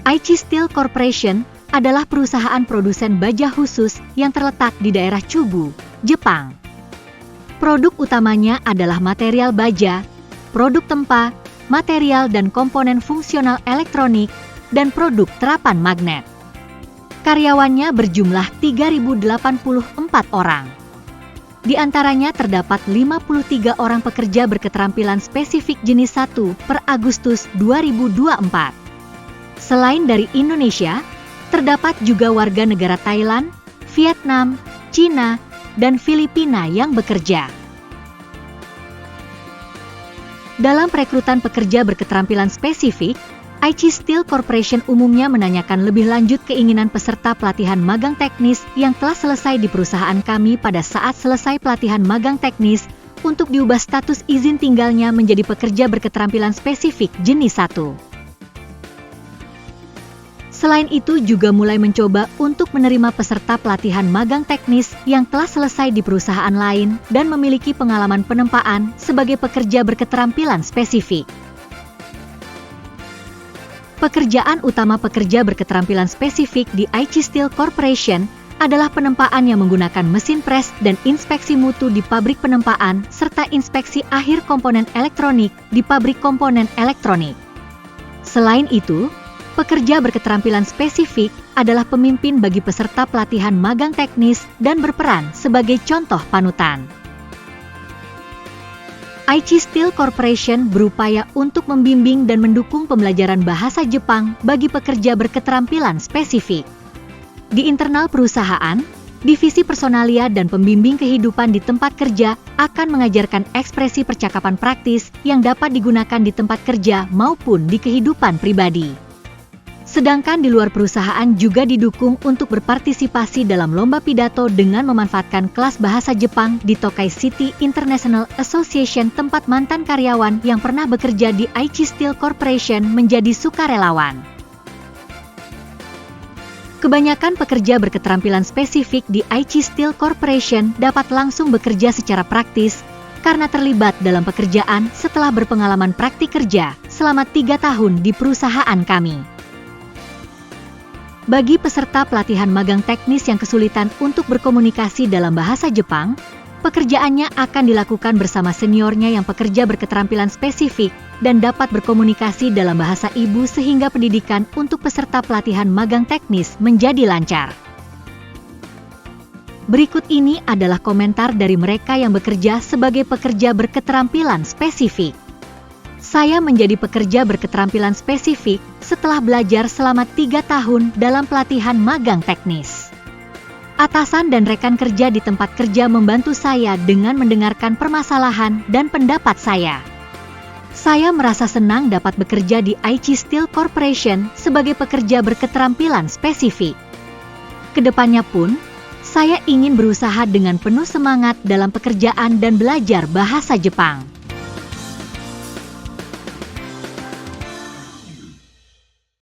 Aichi Steel Corporation adalah perusahaan produsen baja khusus yang terletak di daerah Chubu, Jepang. Produk utamanya adalah material baja, produk tempa, material dan komponen fungsional elektronik, dan produk terapan magnet. Karyawannya berjumlah 3.084 orang. Di antaranya terdapat 53 orang pekerja berketerampilan spesifik jenis 1 per Agustus 2024. Selain dari Indonesia, terdapat juga warga negara Thailand, Vietnam, Cina, dan Filipina yang bekerja. Dalam perekrutan pekerja berketerampilan spesifik, Aichi Steel Corporation umumnya menanyakan lebih lanjut keinginan peserta pelatihan magang teknis yang telah selesai di perusahaan kami pada saat selesai pelatihan magang teknis untuk diubah status izin tinggalnya menjadi pekerja berketerampilan spesifik jenis 1. Selain itu juga mulai mencoba untuk menerima peserta pelatihan magang teknis yang telah selesai di perusahaan lain dan memiliki pengalaman penempaan sebagai pekerja berketerampilan spesifik. Pekerjaan utama pekerja berketerampilan spesifik di Aichi Steel Corporation adalah penempaan yang menggunakan mesin pres dan inspeksi mutu di pabrik penempaan serta inspeksi akhir komponen elektronik di pabrik komponen elektronik. Selain itu, pekerja berketerampilan spesifik adalah pemimpin bagi peserta pelatihan magang teknis dan berperan sebagai contoh panutan. Aichi Steel Corporation berupaya untuk membimbing dan mendukung pembelajaran bahasa Jepang bagi pekerja berketerampilan spesifik. Di internal perusahaan, divisi personalia dan pembimbing kehidupan di tempat kerja akan mengajarkan ekspresi percakapan praktis yang dapat digunakan di tempat kerja maupun di kehidupan pribadi. Sedangkan di luar perusahaan juga didukung untuk berpartisipasi dalam lomba pidato dengan memanfaatkan kelas bahasa Jepang di Tokai City International Association tempat mantan karyawan yang pernah bekerja di Aichi Steel Corporation menjadi sukarelawan. Kebanyakan pekerja berketerampilan spesifik di Aichi Steel Corporation dapat langsung bekerja secara praktis karena terlibat dalam pekerjaan setelah berpengalaman praktik kerja selama 3 tahun di perusahaan kami. Bagi peserta pelatihan magang teknis yang kesulitan untuk berkomunikasi dalam bahasa Jepang, pekerjaannya akan dilakukan bersama seniornya yang pekerja berketerampilan spesifik dan dapat berkomunikasi dalam bahasa ibu sehingga pendidikan untuk peserta pelatihan magang teknis menjadi lancar. Berikut ini adalah komentar dari mereka yang bekerja sebagai pekerja berketerampilan spesifik. Saya menjadi pekerja berketerampilan spesifik setelah belajar selama 3 tahun dalam pelatihan magang teknis. Atasan dan rekan kerja di tempat kerja membantu saya dengan mendengarkan permasalahan dan pendapat saya. Saya merasa senang dapat bekerja di Aichi Steel Corporation sebagai pekerja berketerampilan spesifik. Kedepannya pun, saya ingin berusaha dengan penuh semangat dalam pekerjaan dan belajar bahasa Jepang.